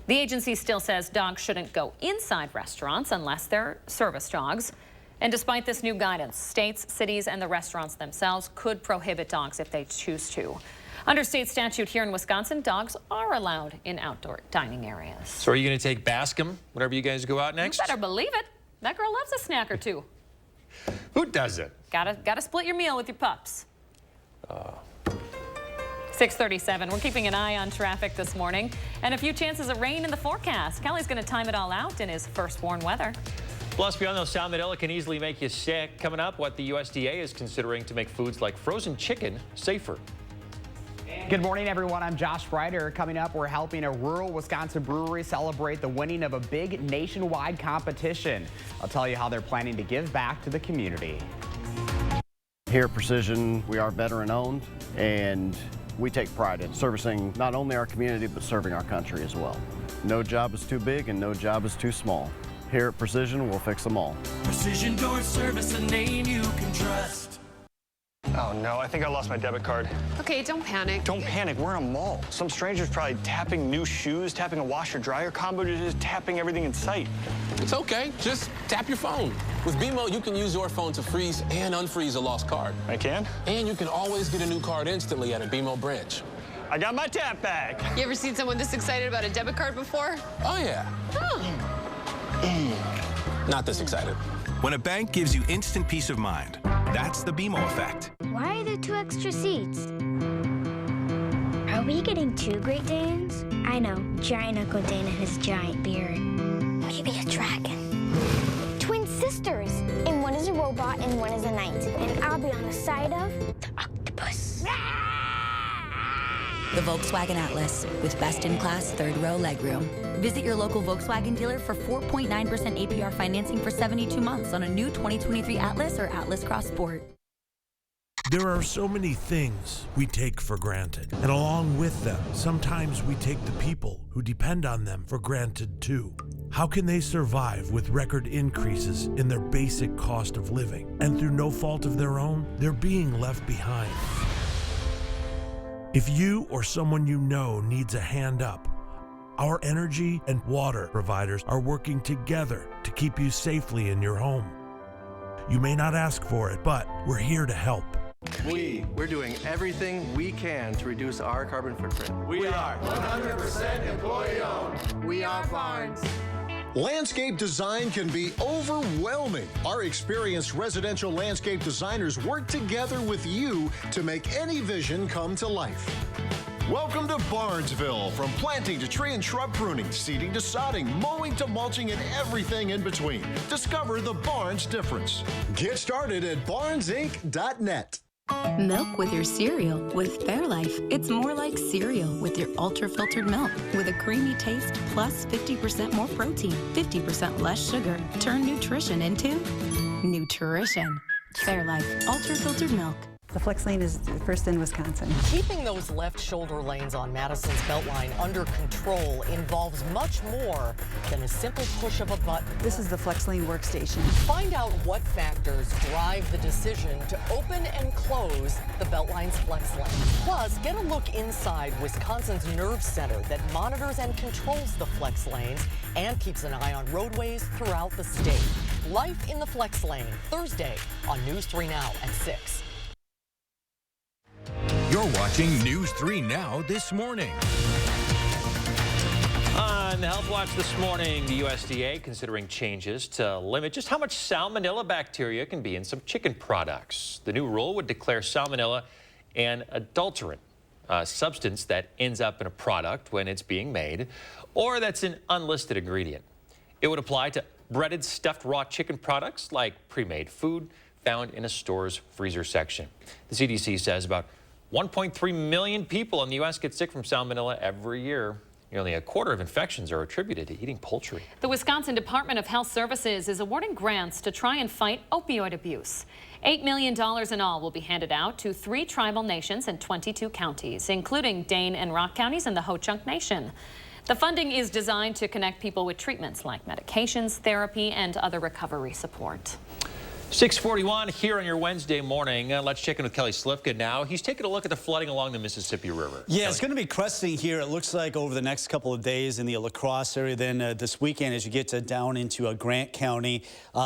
The agency still says dogs shouldn't go inside restaurants unless they're service dogs. And despite this new guidance, states, cities, and the restaurants themselves could prohibit dogs if they choose to. Under state statute here in Wisconsin, dogs are allowed in outdoor dining areas. So are you going to take Bascom whenever you guys go out next? You better believe it. That girl loves a snack or two. Who doesn't? Gotta split your meal with your pups. 637. We're keeping an eye on traffic this morning, and a few chances of rain in the forecast. Kelly's going to time it all out in his first warn weather. Plus, beyond those salmonella can easily make you sick. Coming up, what the USDA is considering to make foods like frozen chicken safer. Good morning, everyone. I'm Josh Ryder. Coming up, we're helping a rural Wisconsin brewery celebrate the winning of a big nationwide competition. I'll tell you how they're planning to give back to the community. Here at Precision, we are veteran-owned, and we take pride in servicing not only our community, but serving our country as well. No job is too big and no job is too small. Here at Precision, we'll fix them all. Precision Door Service, a name you can trust. Oh no, I think I lost my debit card. Okay, don't panic. Don't panic, we're in a mall. Some stranger's probably tapping new shoes, tapping a washer-dryer combo, just tapping everything in sight. It's okay, just tap your phone. With BMO, you can use your phone to freeze and unfreeze a lost card. I can? And you can always get a new card instantly at a BMO branch. I got my tap back. You ever seen someone this excited about a debit card before? Oh yeah. Not this excited. When a bank gives you instant peace of mind, that's the BMO effect. Why are there 2 extra seats? Are we getting 2 Great Danes? I know, giant Uncle Dane and his giant beard. Maybe a dragon. Twin sisters, and one is a robot and one is a knight. And I'll be on the side of the octopus. The the Volkswagen Atlas with best-in-class third-row legroom. Visit your local Volkswagen dealer for 4.9% APR financing for 72 months on a new 2023 Atlas or Atlas Cross Sport. There are so many things we take for granted, and along with them, sometimes we take the people who depend on them for granted too. How can they survive with record increases in their basic cost of living, and through no fault of their own, they're being left behind? If you or someone you know needs a hand up, our energy and water providers are working together to keep you safely in your home. You may not ask for it, but we're here to help. We're doing everything we can to reduce our carbon footprint. We are 100% employee-owned. We are Barnes. Landscape design can be overwhelming. Our experienced residential landscape designers work together with you to make any vision come to life. Welcome to Barnesville. From planting to tree and shrub pruning, seeding to sodding, mowing to mulching, and everything in between. Discover the Barnes difference. Get started at barnesinc.net. Milk with your cereal with Fairlife. It's more like cereal with your ultra-filtered milk with a creamy taste plus 50% more protein, 50% less sugar. Turn nutrition into nutrition. Fairlife ultra-filtered milk. The flex lane is first in Wisconsin. Keeping those left shoulder lanes on Madison's Beltline under control involves much more than a simple push of a button. This is the flex lane workstation. Find out what factors drive the decision to open and close the Beltline's flex lane. Plus, get a look inside Wisconsin's nerve center that monitors and controls the flex lanes and keeps an eye on roadways throughout the state. Life in the flex lane, Thursday on News 3 Now at 6. You're watching News 3 Now this morning. On the Health Watch this morning, the USDA considering changes to limit just how much salmonella bacteria can be in some chicken products. The new rule would declare salmonella an adulterant, a substance that ends up in a product when it's being made, or that's an unlisted ingredient. It would apply to breaded stuffed raw chicken products like pre-made food found in a store's freezer section. The CDC says about 1.3 million people in the U.S. get sick from salmonella every year. Nearly a quarter of infections are attributed to eating poultry. The Wisconsin Department of Health Services is awarding grants to try and fight opioid abuse. $8 million in all will be handed out to 3 tribal nations and 22 counties, including Dane and Rock counties and the Ho-Chunk Nation. The funding is designed to connect people with treatments like medications, therapy, and other recovery support. 6:41 here on your Wednesday morning. Let's check in with Kelly Slifka now. He's taking a look at the flooding along the Mississippi River. Yeah, it's going to be cresting here, it looks like, over the next couple of days in the La Crosse area. Then this weekend as you get down into Grant County.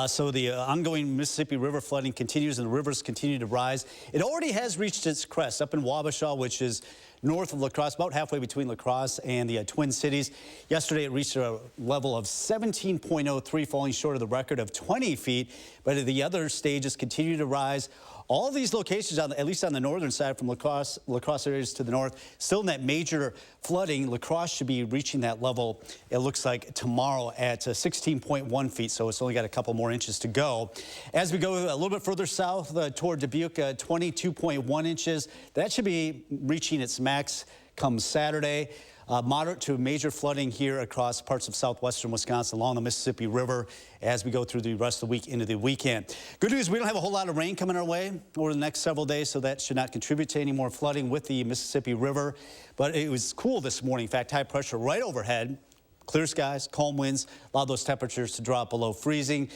So the ongoing Mississippi River flooding continues and the rivers continue to rise. It already has reached its crest up in Wabasha, which is north of La Crosse, about halfway between La Crosse and the Twin Cities. Yesterday, it reached a level of 17.03, falling short of the record of 20 feet. But the other stages continue to rise. All of these locations, at least on the northern side from La Crosse areas to the north, still in that major flooding. La Crosse should be reaching that level, it looks like, tomorrow at 16.1 feet, so it's only got a couple more inches to go. As we go a little bit further south toward Dubuque, 22.1 inches. That should be reaching its max come Saturday. Moderate to major flooding here across parts of southwestern Wisconsin along the Mississippi River as we go through the rest of the week into the weekend. Good news, we don't have a whole lot of rain coming our way over the next several days, so that should not contribute to any more flooding with the Mississippi River. But it was cool this morning. In fact, high pressure right overhead. Clear skies, calm winds, allow those temperatures to drop below freezing.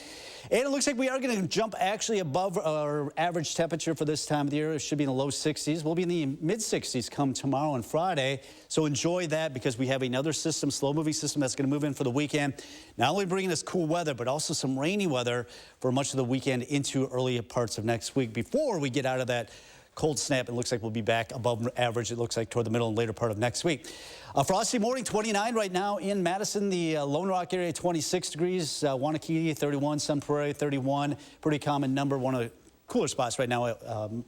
And it looks like we are going to jump actually above our average temperature for this time of the year. It should be in the low 60s. We'll be in the mid 60s come tomorrow and Friday. So enjoy that because we have another system, slow-moving system that's going to move in for the weekend. Not only bringing us cool weather, but also some rainy weather for much of the weekend into early parts of next week before we get out of that cold snap. It looks like we'll be back above average, it looks like, toward the middle and later part of next week. A frosty morning, 29 right now in Madison. The Lone Rock area, 26 degrees. Wanakee, 31. Sun Prairie, 31. Pretty common number. One of the cooler spots right now,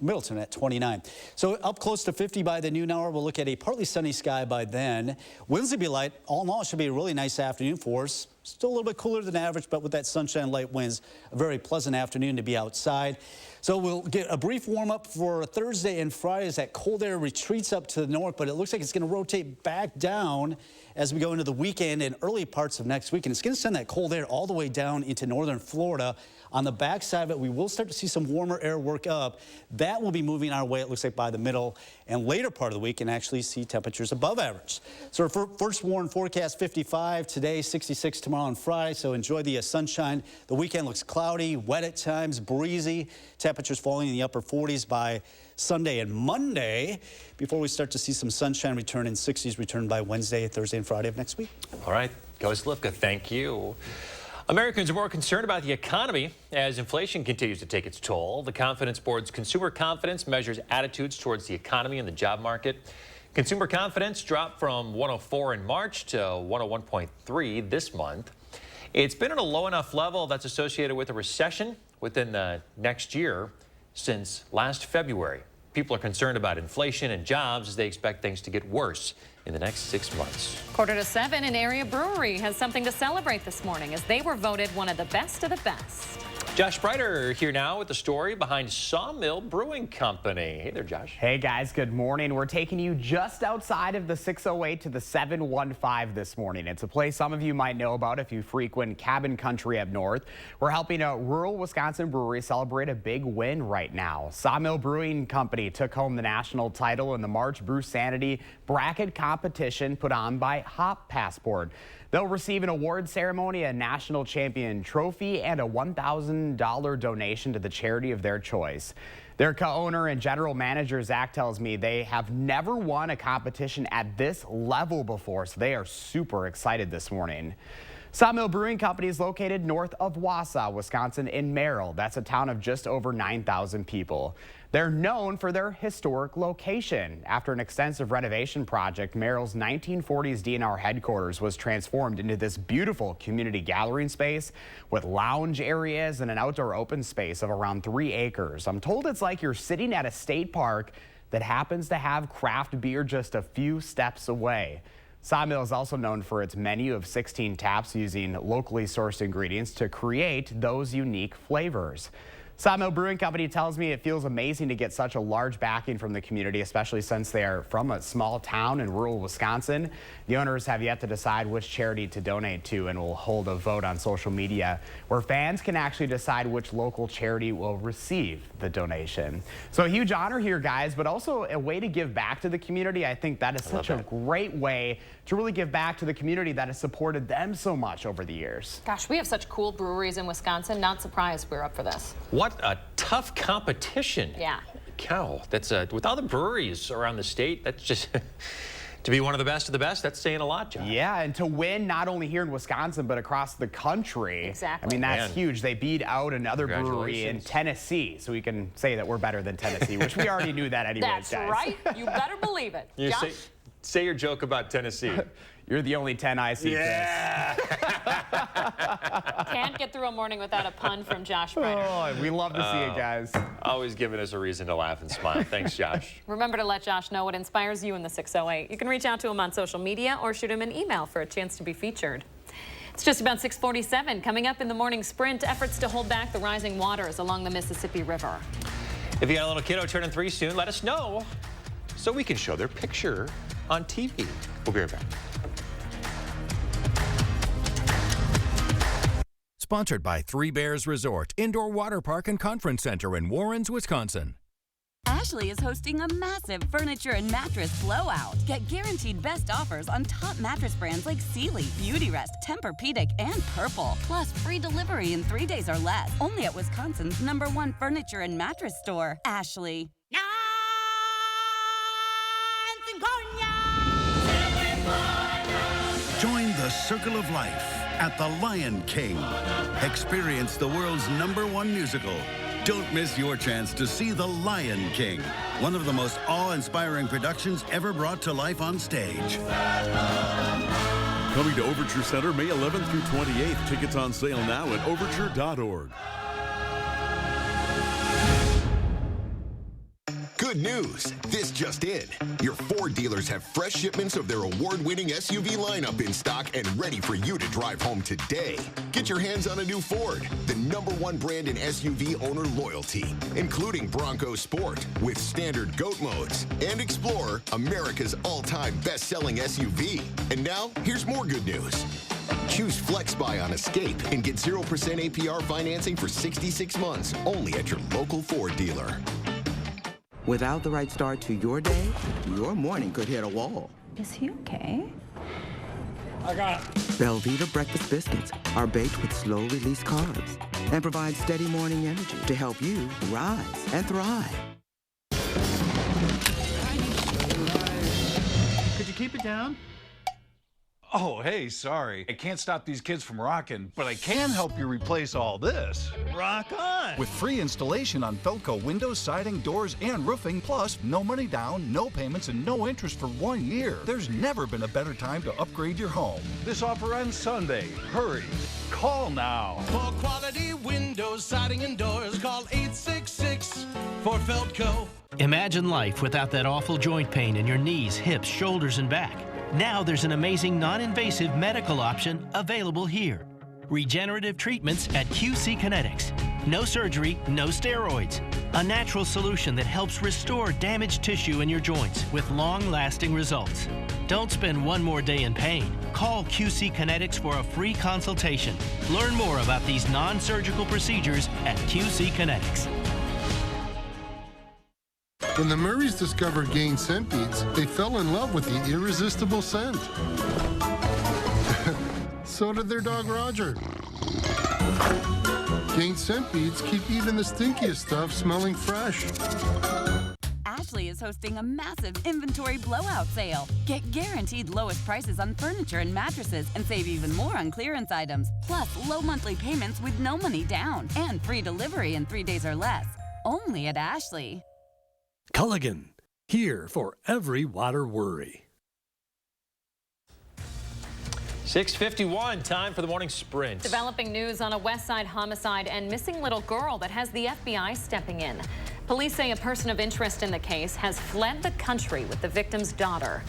Middleton at 29. So up close to 50 by the noon hour. We'll look at a partly sunny sky by then. Winds will be light. All in all, it should be a really nice afternoon for us. Still a little bit cooler than average, but with that sunshine, light winds, a very pleasant afternoon to be outside. So we'll get a brief warm-up for Thursday and Friday as that cold air retreats up to the north, but it looks like it's going to rotate back down as we go into the weekend and early parts of next week. And it's going to send that cold air all the way down into northern Florida. On the backside of it, we will start to see some warmer air work up. That will be moving our way, it looks like, by the middle and later part of the week, and actually see temperatures above average. So our first warn forecast 55 today, 66 tomorrow and Friday. So enjoy the sunshine. The weekend looks cloudy, wet at times, breezy. Temperatures falling in the upper 40s by Sunday and Monday before we start to see some sunshine return and 60s return by Wednesday, Thursday, and Friday of next week. All right, Ghost Lipka, thank you. Americans are more concerned about the economy as inflation continues to take its toll. The Confidence Board's Consumer Confidence measures attitudes towards the economy and the job market. Consumer confidence dropped from 104 in March to 101.3 this month. It's been at a low enough level that's associated with a recession within the next year since last February. People are concerned about inflation and jobs as they expect things to get worse in the next 6 months. 6:45, an area brewery has something to celebrate this morning as they were voted one of the best of the best. Josh Breiter here now with the story behind Sawmill Brewing Company. Hey there, Josh. Hey guys, good morning. We're taking you just outside of the 608 to the 715 this morning. It's a place some of you might know about if you frequent cabin country up north. We're helping a rural Wisconsin brewery celebrate a big win right now. Sawmill Brewing Company took home the national title in the March Brew Sanity bracket competition put on by Hop Passport. They'll receive an award ceremony, a national champion trophy, and a $1,000 donation to the charity of their choice. Their co-owner and general manager, Zach, tells me they have never won a competition at this level before, so they are super excited this morning. Sawmill Brewing Company is located north of Wausau, Wisconsin in Merrill. That's a town of just over 9,000 people. They're known for their historic location. After an extensive renovation project, Merrill's 1940s DNR headquarters was transformed into this beautiful community gathering space with lounge areas and an outdoor open space of around 3 acres. I'm told it's like you're sitting at a state park that happens to have craft beer just a few steps away. Sawmill is also known for its menu of 16 taps using locally sourced ingredients to create those unique flavors. Sawmill Brewing Company tells me it feels amazing to get such a large backing from the community, especially since they are from a small town in rural Wisconsin. The owners have yet to decide which charity to donate to and will hold a vote on social media where fans can actually decide which local charity will receive the donation. So a huge honor here, guys, but also a way to give back to the community. I think that is such a great way to really give back to the community that has supported them so much over the years. Gosh, we have such cool breweries in Wisconsin. Not surprised we're up for this. What a tough competition. Yeah. Cow, that's with all the breweries around the state, that's just to be one of the best, that's saying a lot, John. Yeah, and to win not only here in Wisconsin, but across the country. Exactly. I mean, that's huge. They beat out another brewery in Tennessee, so we can say that we're better than Tennessee, which we already knew that anyways, That's guys. right. You better believe it. You say your joke about Tennessee. You're the only 10 I see, yeah. Can't get through a morning without a pun from Josh Breiter. Oh, we love to see it, guys. Always giving us a reason to laugh and smile. Thanks, Josh. Remember to let Josh know what inspires you in the 608. You can reach out to him on social media or shoot him an email for a chance to be featured. It's just about 6:47. Coming up in the morning sprint, efforts to hold back the rising waters along the Mississippi River. If you got a little kiddo turning 3 soon, let us know so we can show their picture on TV. We'll be right back. Sponsored by Three Bears Resort, Indoor Water Park and Conference Center in Warrens, Wisconsin. Ashley is hosting a massive furniture and mattress blowout. Get guaranteed best offers on top mattress brands like Sealy, Beautyrest, Tempur-Pedic, and Purple. Plus free delivery in 3 days or less. Only at Wisconsin's #1 furniture and mattress store, Ashley. Join the Circle of Life at the Lion King. Experience the world's #1 musical. Don't miss your chance to see The Lion King, one of the most awe-inspiring productions ever brought to life on stage. Coming to Overture Center May 11th through 28th. Tickets on sale now at overture.org. Good news. This just in. Your Ford dealers have fresh shipments of their award-winning SUV lineup in stock and ready for you to drive home today. Get your hands on a new Ford, the #1 brand in SUV owner loyalty, including Bronco Sport with standard GOAT modes and Explorer, America's all-time best-selling SUV. And now, here's more good news. Choose FlexBuy on Escape and get 0% APR financing for 66 months only at your local Ford dealer. Without the right start to your day, your morning could hit a wall. Is he okay? I got it. Belvita breakfast biscuits are baked with slow-release carbs and provide steady morning energy to help you rise and thrive. Could you keep it down? Oh, hey, sorry. I can't stop these kids from rocking, but I can help you replace all this. Rock on! With free installation on Felco windows, siding, doors, and roofing, plus no money down, no payments, and no interest for 1 year. There's never been a better time to upgrade your home. This offer ends Sunday. Hurry. Call now. For quality windows, siding, and doors, call 866 for Felco. Imagine life without that awful joint pain in your knees, hips, shoulders, and back. Now there's an amazing non-invasive medical option available here. Regenerative treatments at QC Kinetics. No surgery, no steroids. A natural solution that helps restore damaged tissue in your joints with long-lasting results. Don't spend one more day in pain. Call QC Kinetics for a free consultation. Learn more about these non-surgical procedures at QC Kinetics. When the Murrays discovered Gain scent beads, they fell in love with the irresistible scent. So did their dog Roger. Gain scent beads keep even the stinkiest stuff smelling fresh. Ashley is hosting a massive inventory blowout sale. Get guaranteed lowest prices on furniture and mattresses and save even more on clearance items. Plus, low monthly payments with no money down and free delivery in 3 days or less. Only at Ashley. Culligan, here for every water worry. 6:51, time for the morning sprint. Developing news on a West Side homicide and missing little girl that has the FBI stepping in. Police say a person of interest in the case has fled the country with the victim's daughter.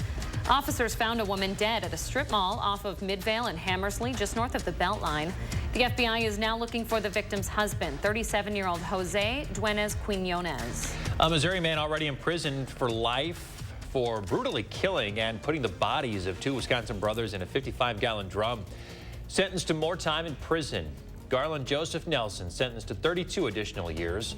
Officers found a woman dead at a strip mall off of Midvale and Hammersley, just north of the Beltline. The FBI is now looking for the victim's husband, 37-year-old Jose Duenes Quinones. A Missouri man already imprisoned for life for brutally killing and putting the bodies of 2 Wisconsin brothers in a 55-gallon drum. Sentenced to more time in prison. Garland Joseph Nelson sentenced to 32 additional years.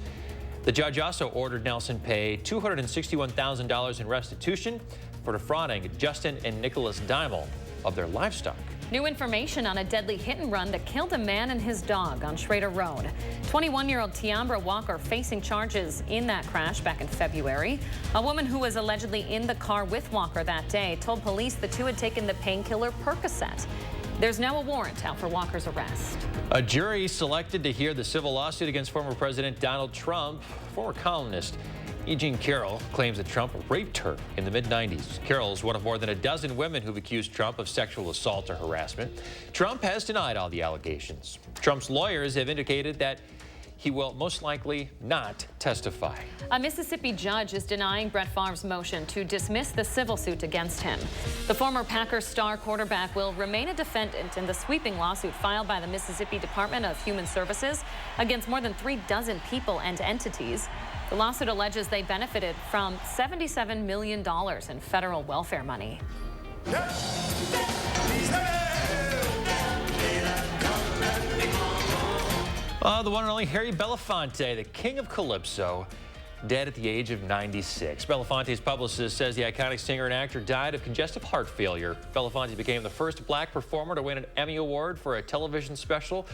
The judge also ordered Nelson pay $261,000 in restitution for defrauding Justin and Nicholas Dimel of their livestock. New information on a deadly hit and run that killed a man and his dog on Schrader Road. 21-year-old Tiambra Walker facing charges in that crash back in February. A woman who was allegedly in the car with Walker that day told police the two had taken the painkiller Percocet. There's now a warrant out for Walker's arrest. A jury selected to hear the civil lawsuit against former President Donald Trump. Former columnist E. Jean Carroll claims that Trump raped her in the mid-90s. Carroll is one of more than a dozen women who've accused Trump of sexual assault or harassment. Trump has denied all the allegations. Trump's lawyers have indicated that he will most likely not testify. A Mississippi judge is denying Brett Favre's motion to dismiss the civil suit against him. The former Packers star quarterback will remain a defendant in the sweeping lawsuit filed by the Mississippi Department of Human Services against more than 36 people and entities. The lawsuit alleges they benefited from $77 million in federal welfare money. The one and only Harry Belafonte, the king of Calypso, dead at the age of 96. Belafonte's publicist says the iconic singer and actor died of congestive heart failure. Belafonte became the first black performer to win an Emmy Award for a television special.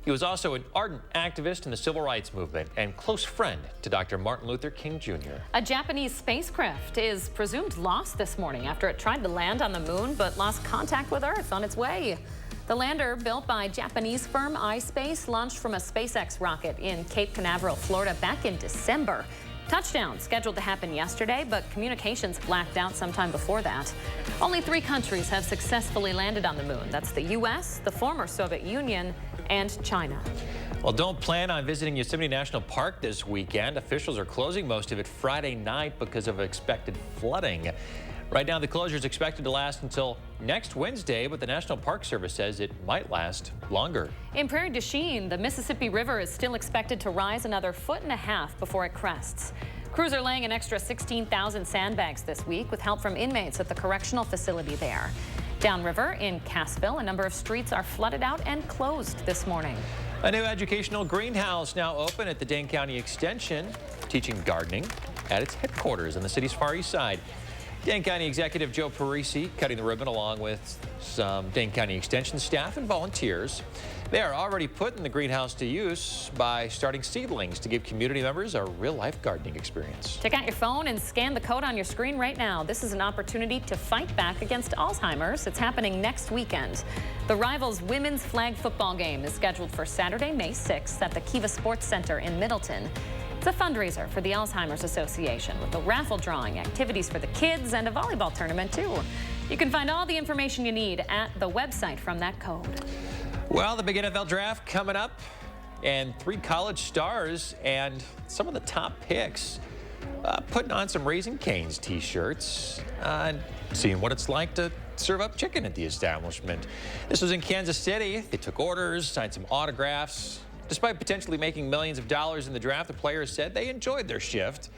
He was also an ardent activist in the civil rights movement and close friend to Dr. Martin Luther King Jr. A Japanese spacecraft is presumed lost this morning after it tried to land on the moon but lost contact with Earth on its way. The lander, built by Japanese firm iSpace, launched from a SpaceX rocket in Cape Canaveral, Florida back in December. Touchdown scheduled to happen yesterday, but communications blacked out sometime before that. Only 3 countries have successfully landed on the moon. That's the U.S., the former Soviet Union, and China. Well, don't plan on visiting Yosemite National Park this weekend. Officials are closing most of it Friday night because of expected flooding. Right now, the closure is expected to last until next Wednesday, but the National Park Service says it might last longer. In Prairie du Chien, the Mississippi River is still expected to rise another 1.5 feet before it crests. Crews are laying an extra 16,000 sandbags this week with help from inmates at the correctional facility there. Downriver in Cassville, a number of streets are flooded out and closed this morning. A new educational greenhouse now open at the Dane County Extension, teaching gardening at its headquarters on the city's Far East Side. Dane County Executive Joe Parisi cutting the ribbon along with some Dane County Extension staff and volunteers. They are already putting the greenhouse to use by starting seedlings to give community members a real-life gardening experience. Take out your phone and scan the code on your screen right now. This is an opportunity to fight back against Alzheimer's. It's happening next weekend. The Rivals women's flag football game is scheduled for Saturday, May 6th at the Kiva Sports Center in Middleton. It's a fundraiser for the Alzheimer's Association with a raffle drawing, activities for the kids, and a volleyball tournament, too. You can find all the information you need at the website from that code. Well, the big NFL draft coming up, and 3 college stars and some of the top picks putting on some Raising Cane's t-shirts and seeing what it's like to serve up chicken at the establishment. This was in Kansas City. They took orders, signed some autographs. Despite potentially making millions of dollars in the draft, the players said they enjoyed their shift,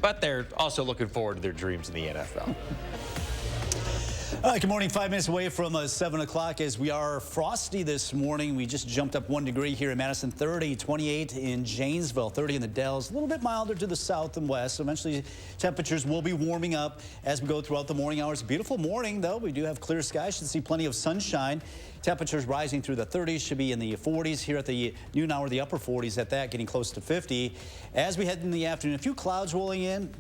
but they're also looking forward to their dreams in the NFL. All right, good morning. 5 minutes away from 7 o'clock as we are frosty this morning. We just jumped up 1 degree here in Madison, 30, 28 in Janesville, 30 in the Dells, a little bit milder to the south and west. So eventually temperatures will be warming up as we go throughout the morning hours. Beautiful morning, though. We do have clear skies. Should see plenty of sunshine. Temperatures rising through the 30s, should be in the 40s here at the noon hour, the upper 40s at that, getting close to 50. As we head in the afternoon, a few clouds rolling in.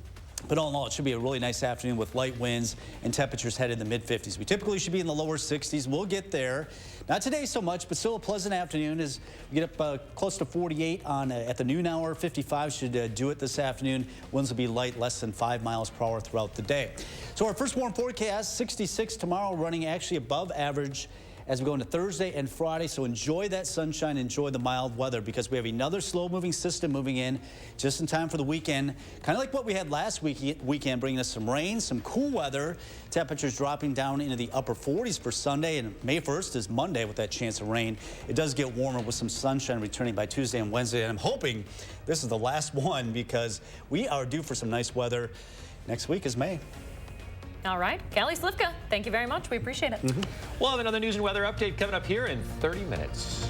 But all in all, it should be a really nice afternoon with light winds and temperatures headed in the mid-50s. We typically should be in the lower 60s. We'll get there. Not today so much, but still a pleasant afternoon as we get up close to 48 at the noon hour. 55 should do it this afternoon. Winds will be light, less than 5 miles per hour throughout the day. So our first warm forecast, 66 tomorrow, running actually above average as we go into Thursday and Friday. So enjoy that sunshine, enjoy the mild weather, because we have another slow-moving system moving in just in time for the weekend. Kind of like what we had last weekend, bringing us some rain, some cool weather. Temperatures dropping down into the upper 40s for Sunday, and May 1st is Monday with that chance of rain. It does get warmer with some sunshine returning by Tuesday and Wednesday, and I'm hoping this is the last one because we are due for some nice weather. Next week is May. All right, Kelly Slivka, thank you very much. We appreciate it. We'll have another news and weather update coming up here in 30 minutes.